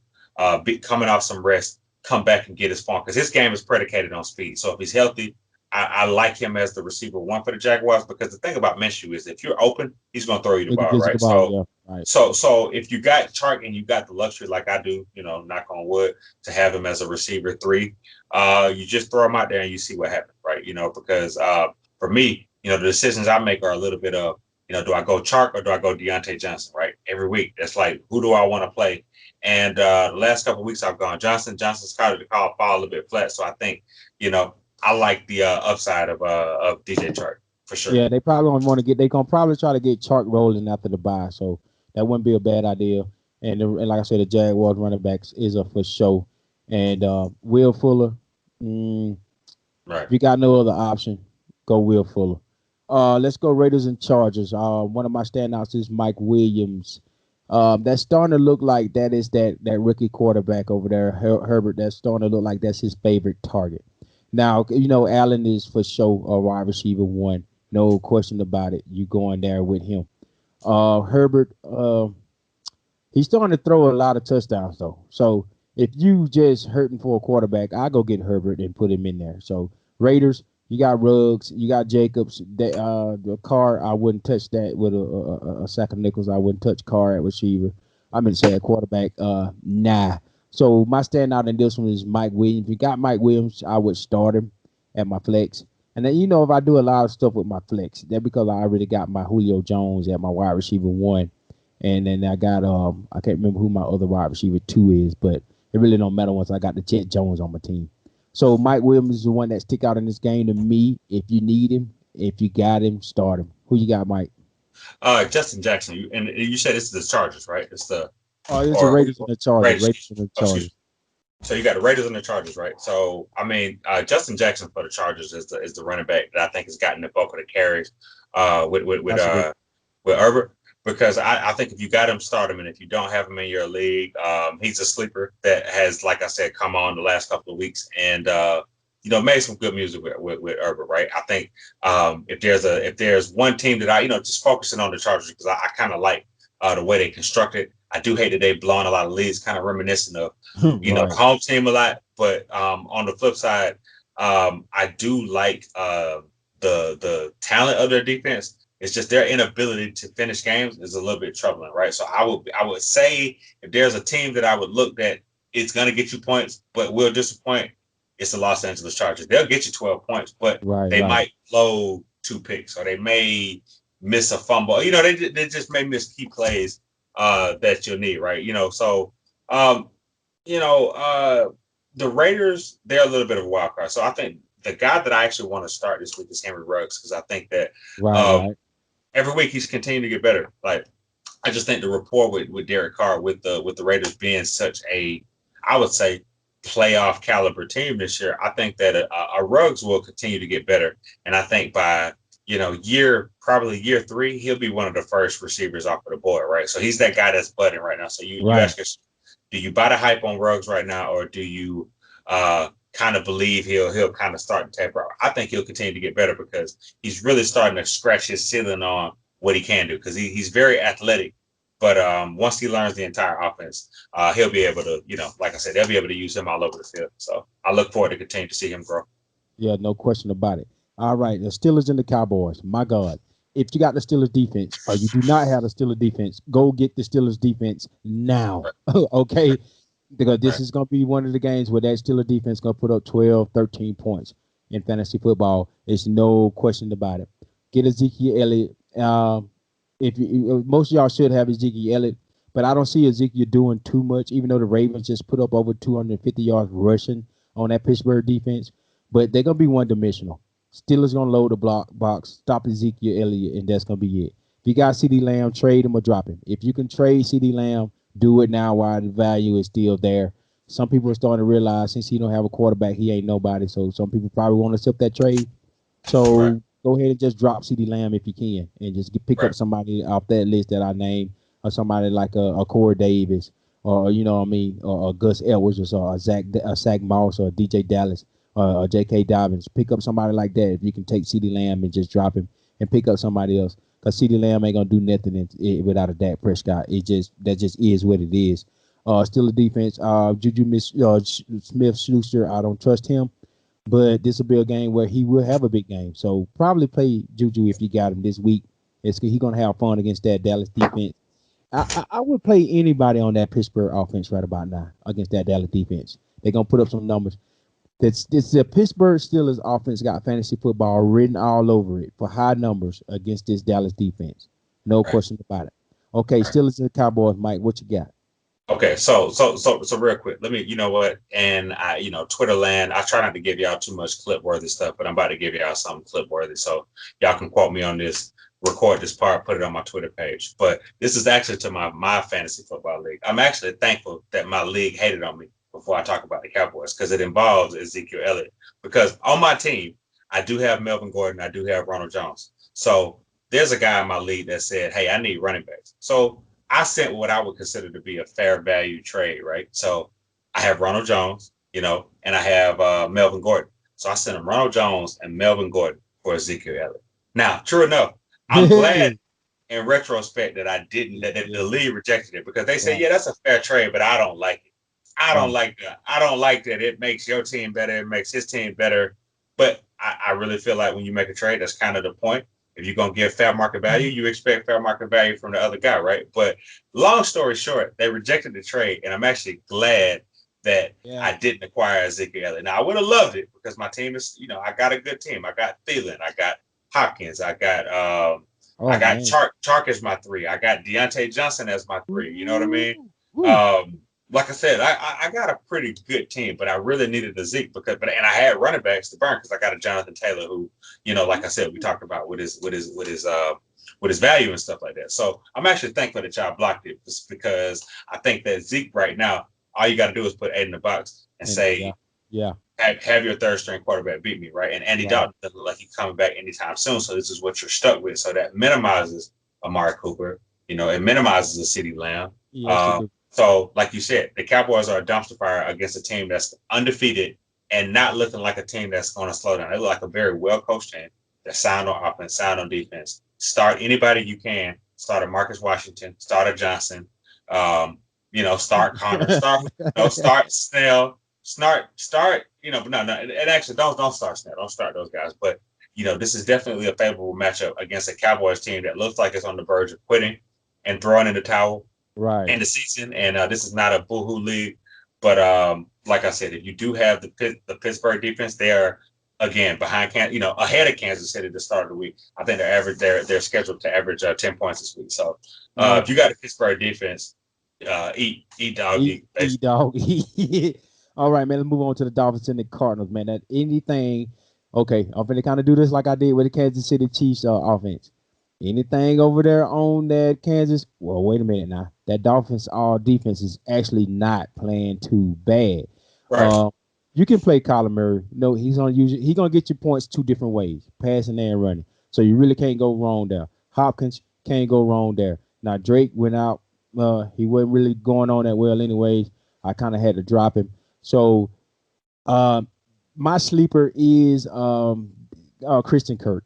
be coming off some rest, come back and get his form, because his game is predicated on speed. So if he's healthy, I like him as the receiver one for the Jaguars, because the thing about Minshew is if you're open, he's going to throw you the ball, right? So if you got Chark and you got the luxury, like I do, knock on wood, to have him as a receiver 3, you just throw him out there and you see what happens, right? Because for me, the decisions I make are a little bit of, do I go Chark or do I go Deontay Johnson, right? Every week, that's like, who do I want to play? And the last couple of weeks I've gone Johnson. Johnson's caught the call fall a little bit flat. So I think, I like the upside of DJ Chark for sure. Yeah, they probably don't want to they're going to probably try to get Chark rolling after the bye. So that wouldn't be a bad idea. And like I said, the Jaguars running backs is a for sure. And Will Fuller, right. If you got no other option, go Will Fuller. Let's go Raiders and Chargers. One of my standouts is Mike Williams. That's starting to look like that is that rookie quarterback over there, Herbert. That's starting to look like that's his favorite target. Now, Allen is for sure a wide receiver 1. No question about it. You going there with him. Herbert, he's starting to throw a lot of touchdowns, though. So if you just hurting for a quarterback, I go get Herbert and put him in there. So Raiders, you got Ruggs, you got Jacobs. The Carr, I wouldn't touch that with a sack of nickels. I wouldn't touch Carr at receiver. I mean, say at quarterback, nah. So my standout in this one is Mike Williams. If you got Mike Williams, I would start him at my flex. And then, if I do a lot of stuff with my flex, that's because I already got my Julio Jones at my wide receiver 1. And then I got, I can't remember who my other wide receiver 2 is, but it really don't matter once I got the Jet Jones on my team. So Mike Williams is the one that stick out in this game to me. If you need him, if you got him, start him. Who you got, Mike? Justin Jackson. And you said this is the Chargers, right? It's the Raiders and the Chargers. Raiders and the Chargers. So you got the Raiders and the Chargers, right? So I mean, Justin Jackson for the Chargers is the running back that I think has gotten the bulk of the carries with Herbert. Because I think if you got him, start him, and if you don't have him in your league, he's a sleeper that has, like I said, come on the last couple of weeks and made some good music with Herbert, right? I think if there's one team that I just focusing on the Chargers, because I kind of like the way they constructed. I do hate that they've blown a lot of leads, kind of reminiscent of home team a lot. But on the flip side, I do like the talent of their defense. It's just their inability to finish games is a little bit troubling, right? So I would say if there's a team that I would look that it's going to get you points, but will disappoint, it's the Los Angeles Chargers. They'll get you 12 points, but they might blow 2 picks, or they may miss a fumble. You know, they just may miss key plays that you'll need, right? You know, so the Raiders, they're a little bit of a wild card. So I think the guy that I actually want to start this week is Henry Ruggs, because I think that every week he's continuing to get better. Like, I just think the rapport with Derek Carr, with the Raiders being such a, I would say, playoff caliber team this year, I think that a Ruggs will continue to get better. And I think by year 3, he'll be one of the first receivers off of the board, right? So he's that guy that's budding right now. So you ask us, do you buy the hype on Ruggs right now, or do you kind of believe he'll kind of start to taper out? I think he'll continue to get better, because he's really starting to scratch his ceiling on what he can do, because he's very athletic. But once he learns the entire offense, he'll be able to, like I said, they'll be able to use him all over the field. So I look forward to continue to see him grow. Yeah, no question about it. All right, the Steelers and the Cowboys. My God. If you got the Steelers defense, or you do not have the Steelers defense, go get the Steelers defense now. Okay? Because this is going to be one of the games where that Steelers defense is going to put up 12, 13 points in fantasy football. There's no question about it. Get Ezekiel Elliott. Most of y'all should have Ezekiel Elliott, but I don't see Ezekiel doing too much, even though the Ravens just put up over 250 yards rushing on that Pittsburgh defense. But they're going to be one-dimensional. Steelers going to load the box, stop Ezekiel Elliott, and that's going to be it. If you got CeeDee Lamb, trade him or drop him. If you can trade CeeDee Lamb, do it now while the value is still there. Some people are starting to realize, since he don't have a quarterback, he ain't nobody. So some people probably want to accept that trade. So go ahead and just drop CeeDee Lamb if you can, and just pick up somebody off that list that I named, or somebody like a Corey Davis, or or Gus Edwards, or Zach Moss, or DJ Dallas, or J.K. Dobbins. Pick up somebody like that if you can take CeeDee Lamb and just drop him, and pick up somebody else. Because CeeDee Lamb ain't gonna do nothing without a Dak Prescott. That just is what it is. Still a defense. Juju Smith-Schuster, I don't trust him, but this will be a game where he will have a big game. So probably play Juju if you got him this week. He's gonna have fun against that Dallas defense. I would play anybody on that Pittsburgh offense right about now against that Dallas defense. They're gonna put up some numbers. This the Pittsburgh Steelers offense got fantasy football written all over it for high numbers against this Dallas defense. No question about it. Okay, Steelers and Cowboys, Mike, what you got? Okay, so real quick, let me, and Twitter land, I try not to give y'all too much clip worthy stuff, but I'm about to give y'all something clip worthy, so y'all can quote me on this, record this part, put it on my Twitter page. But this is actually to my fantasy football league. I'm actually thankful that my league hated on me before I talk about the Cowboys, because it involves Ezekiel Elliott. Because on my team, I do have Melvin Gordon, I do have Ronald Jones. So there's a guy in my league that said, hey, I need running backs. So I sent what I would consider to be a fair value trade, right? So I have Ronald Jones, and I have Melvin Gordon. So I sent him Ronald Jones and Melvin Gordon for Ezekiel Elliott. Now, true enough, I'm glad in retrospect that I didn't, that the league rejected it, because they said, yeah, that's a fair trade, but I don't like it. I don't like that. I don't like that. It makes your team better. It makes his team better. But I really feel like when you make a trade, that's kind of the point. If you're going to give fair market value, you expect fair market value from the other guy, right? But long story short, they rejected the trade, and I'm actually glad that I didn't acquire Ezekiel Elliott. Now, I would have loved it, because my team is, I got a good team. I got Thielen. I got Hopkins. I got Chark as my 3. I got Deontay Johnson as my 3. You know what I mean? Like I said, I got a pretty good team, but I really needed a Zeke and I had running backs to burn, because I got a Jonathan Taylor who, like I said, we talked about with his value and stuff like that. So I'm actually thankful that y'all blocked it, just because I think that Zeke right now, all you got to do is put 8 in the box and say, have your third string quarterback beat me, right? And Andy Dalton doesn't look like he's coming back anytime soon. So this is what you're stuck with. So that minimizes Amari Cooper. It minimizes a CeeDee Lamb. So, like you said, the Cowboys are a dumpster fire against a team that's undefeated and not looking like a team that's going to slow down. They look like a very well-coached team that's sound on offense, sound on defense. Start anybody you can. Start a Marcus Washington. Start a Johnson. Start Connor. Start Snell. Start. No. And actually, don't start Snell. Don't start those guys. But this is definitely a favorable matchup against a Cowboys team that looks like it's on the verge of quitting and throwing in the towel in the season. And this is not a boohoo league. But like I said, if you do have the Pittsburgh defense, they are, again, behind ahead of Kansas City at the start of the week. I think they're scheduled to average 10 points this week. So if you got a Pittsburgh defense, eat dog, eat dog. All right, man. Let's move on to the Dolphins and the Cardinals, man. That anything. Okay, I'm gonna kind of do this like I did with the Kansas City Chiefs offense. Anything over there on that Kansas? Well, wait a minute now. That Dolphins defense is actually not playing too bad. Right. You can play Kyler Murray. No, he's gonna get you points two different ways, passing and running. So you really can't go wrong there. Hopkins can't go wrong there. Now Drake went out. He wasn't really going on that well anyways. I kind of had to drop him. So my sleeper is Christian Curt.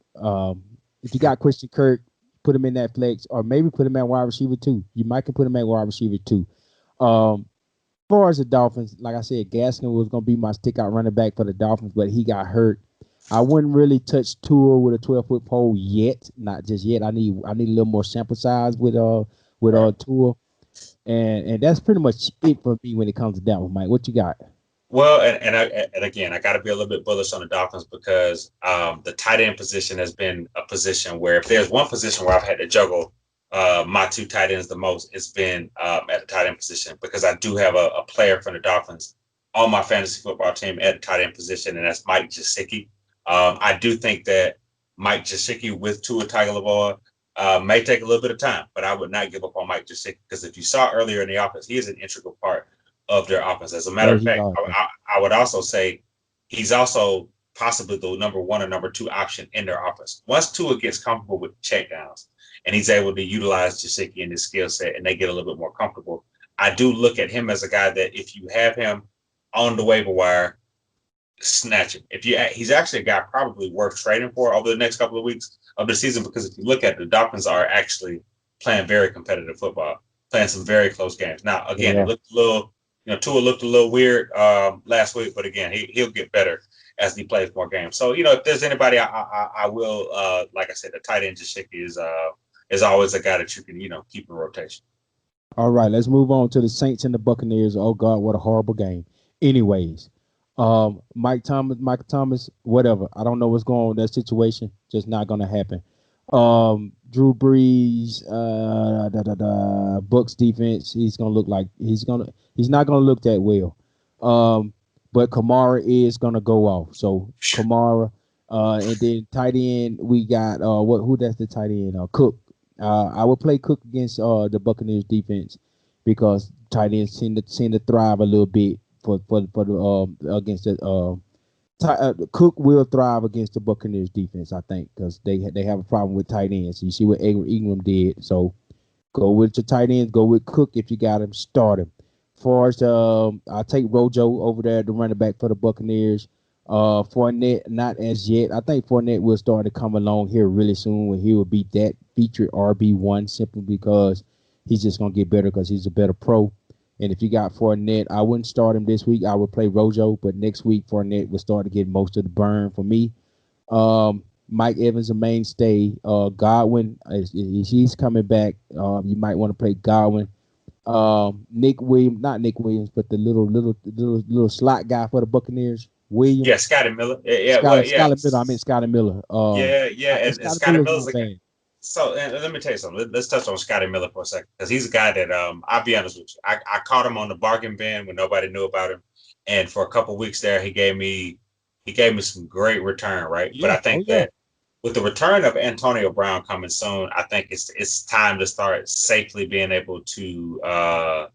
If you got Christian Curt, put him in that flex, or maybe put him at wide receiver too. You might can put him at wide receiver too. As far as the Dolphins, like I said, Gaskin was going to be my stick out running back for the Dolphins, but he got hurt. I wouldn't really touch Tua with a 12-foot pole yet, not just yet. I need a little more sample size with Tua, and that's pretty much it for me when it comes to that one, Mike. What you got? Well, and again, I got to be a little bit bullish on the Dolphins because the tight end position has been a position where if there's one position where I've had to juggle my two tight ends the most, it's been at the tight end position because I do have a player from the Dolphins on my fantasy football team at the tight end position, and that's Mike Gesicki. I do think that Mike Gesicki with Tua Tagovailoa may take a little bit of time, but I would not give up on Mike Gesicki because if you saw earlier in the offense, he is an integral part of their offense. As a matter of fact, I would also say he's also possibly the number one or number two option in their offense. Once Tua gets comfortable with checkdowns and he's able to utilize Gesicki and his skill set and they get a little bit more comfortable, I do look at him as a guy that if you have him on the waiver wire, snatch him. He's actually a guy probably worth trading for over the next couple of weeks of the season because if you look at it, the Dolphins are actually playing very competitive football, playing some very close games. Now, again, it looked a little Tua looked a little weird last week, but again, he'll get better as he plays more games. So, if there's anybody, I will, like I said, the tight end Gesicki is always a guy that you can, keep in rotation. All right, let's move on to the Saints and the Buccaneers. Oh God, what a horrible game. Anyways, Michael Thomas, whatever. I don't know what's going on with that situation. Just not gonna happen. Drew Brees, Bucks defense. He's not gonna look that well. But Kamara is gonna go off. So Kamara, and then tight end we got who that's the tight end? Cook. I would play Cook against the Buccaneers defense because tight ends seem to thrive a little bit for the against the Cook will thrive against the Buccaneers defense, I think, because they have a problem with tight ends. You see what Ingram did. So go with your tight ends. Go with Cook if you got him. Start him. As far as I'll take Rojo over there, the running back for the Buccaneers. Fournette, not as yet. I think Fournette will start to come along here really soon when he will beat that featured RB1 simply because he's just gonna get better because he's a better pro. And if you got Fournette, I wouldn't start him this week. I would play Rojo, but next week Fournette will start to get most of the burn for me. Mike Evans a mainstay. Godwin, he's coming back. You might want to play Godwin. Nick Williams, not Nick Williams, but the little slot guy for the Buccaneers. Williams. Yeah, Scotty Miller. Scotty Miller. I meant Scotty Miller. And Scotty Miller's a guy. So and let me tell you something. Let's touch on Scotty Miller for a second because he's a guy that I'll be honest with you. I caught him on the bargain bin when nobody knew about him, and for a couple of weeks there, he gave me some great return, right? Yeah. But I think that with the return of Antonio Brown coming soon, I think it's time to start safely being able to I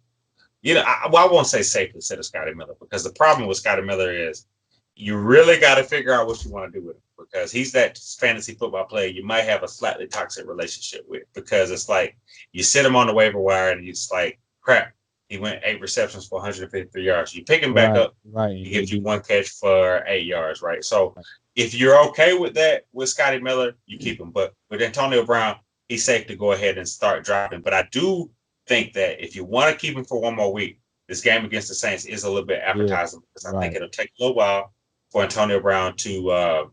won't say safely instead of Scotty Miller because the problem with Scotty Miller is you really got to figure out what you want to do with him because he's that fantasy football player you might have a slightly toxic relationship with because it's like you sit him on the waiver wire and it's like, crap, he went 8 receptions for 153 yards. You pick him back up, he gives you 1 catch for 8 yards, right? So if you're okay with that with Scotty Miller, you keep him. But with Antonio Brown, he's safe to go ahead and start dropping. But I do think that if you want to keep him for one more week, this game against the Saints is a little bit appetizing because I think it'll take a little while for Antonio Brown to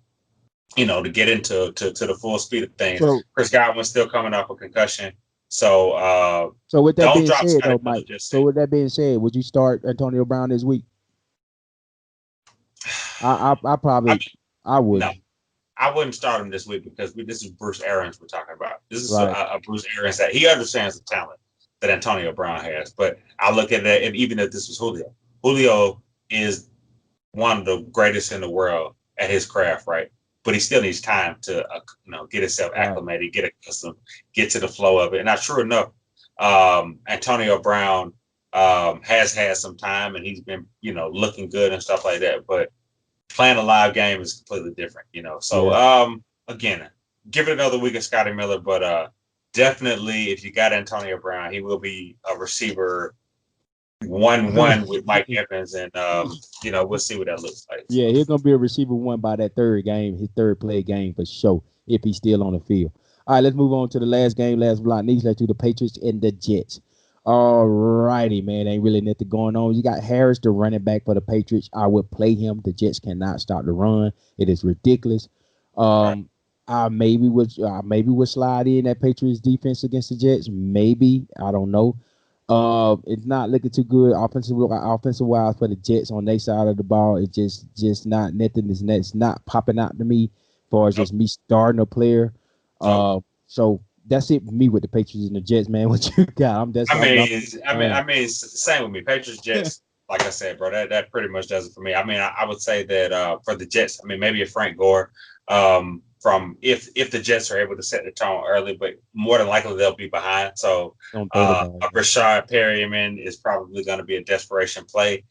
to get into to the full speed of things. So Chris Godwin's still coming off a concussion. So so with that don't being drop said, Scotty though, Miller Mike. just So yet. with that being said, would you start Antonio Brown this week? I probably I No, wouldn't. I wouldn't start him this week because this is Bruce Arians we're talking about. This is Right. a Bruce Arians that he understands the talent that Antonio Brown has. But I look at that, and even if this was Julio is one of the greatest in the world at his craft, right? But he still needs time to, get himself acclimated, get accustomed, get to the flow of it. And sure enough, Antonio Brown has had some time, and he's been, looking good and stuff like that. But playing a live game is completely different, So again, give it another week of Scotty Miller, but definitely if you got Antonio Brown, he will be a receiver 1-1 with Mike Evans, and we'll see what that looks like. Yeah, he's gonna be a receiver one by that third game, his third play game for sure, if he's still on the field. All right, let's move on to the last game, last block. Let's do the Patriots and the Jets. All righty, man. Ain't really nothing going on. You got Harris, the running back for the Patriots. I would play him. The Jets cannot stop the run. It is ridiculous. Right. I maybe would slide in that Patriots defense against the Jets. Maybe. I don't know. It's not looking too good offensive wise for the Jets on their side of the ball. It's just not nothing. It's not popping out to me as far as just me starting a player. So that's it for me with the Patriots and the Jets, man. What you got? Same with me. Patriots, Jets. Like I said, bro, that pretty much does it for me. I would say that for the Jets, maybe a Frank Gore. From if the Jets are able to set the tone early, but more than likely they'll be behind. So Don't throw the ball. a Rashad Perryman is probably going to be a desperation play,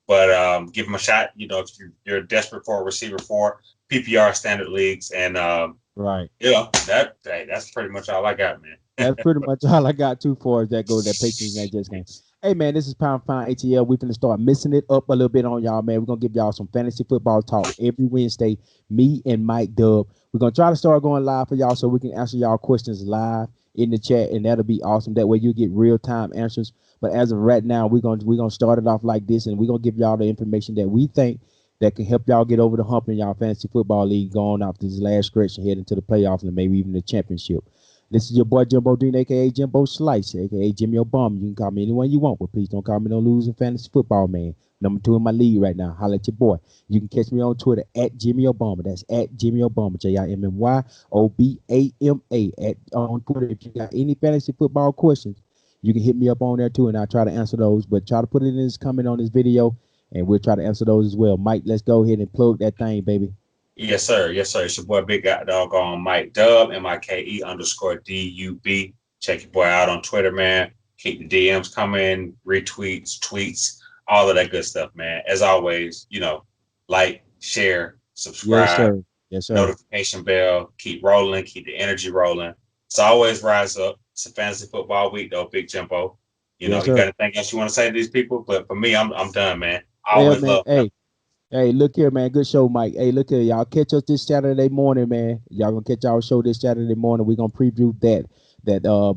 but give him a shot. If you're desperate for a receiver for PPR standard leagues, and right. that's pretty much all I got, man. That's pretty much all I got too far as that Patriots and that Jets game. Hey man, this is Pound4PoundATL. We're gonna start missing it up a little bit on y'all, man. We're gonna give y'all some fantasy football talk every Wednesday. Me and Mike Dub. We're gonna try to start going live for y'all so we can answer y'all questions live in the chat, and that'll be awesome. That way you get real time answers. But as of right now, we're gonna start it off like this, and we're gonna give y'all the information that we think that can help y'all get over the hump in y'all fantasy football league going off this last stretch and head into the playoffs and maybe even the championship. This is your boy Jimbo Dean, aka Jimbo Slice, aka Jimmy Obama. You can call me anyone you want, but please don't call me no losing fantasy football man. Number 2 in my league right now. Holla at your boy. You can catch me on Twitter at Jimmy Obama. That's at Jimmy Obama, JIMMYOBAMA on Twitter. If you got any fantasy football questions, you can hit me up on there too, and I'll try to answer those. But try to put it in this comment on this video, and we'll try to answer those as well. Mike, let's go ahead and plug that thing, baby. Yes, sir. Yes, sir. It's your boy Big Got Dog on Mike Dub, MIKE_DUB. Check your boy out on Twitter, man. Keep the DMs coming, retweets, tweets, all of that good stuff, man. As always, like, share, subscribe, Yes, sir. Yes, sir. notification bell, keep rolling, keep the energy rolling. It's always rise up. It's a fantasy football week, though, Big Jimbo. You got anything else you want to say to these people? But for me, I'm done, man. Always man, love. Hey, look here, man. Good show, Mike. Hey, look here. Y'all catch us this Saturday morning, man. Y'all gonna catch our show this Saturday morning. We're gonna preview that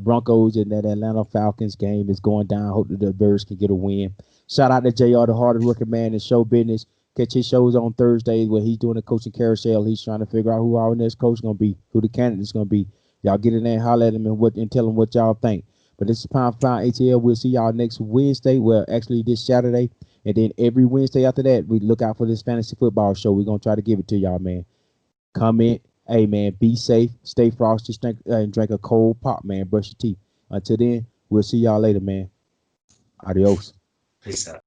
Broncos and that Atlanta Falcons game is going down. Hope that the Birds can get a win. Shout out to JR, the hardest working man in show business. Catch his shows on Thursdays where he's doing a coaching carousel. He's trying to figure out who our next coach is gonna be, who the candidate's gonna be. Y'all get in there and holler at him and tell him what y'all think. But this is Pound4PoundATL. We'll see y'all next Wednesday. Well, actually this Saturday. And then every Wednesday after that, we look out for this fantasy football show. We're going to try to give it to y'all, man. Comment. Hey, man, be safe. Stay frosty. And drink a cold pop, man. Brush your teeth. Until then, we'll see y'all later, man. Adios. Peace out.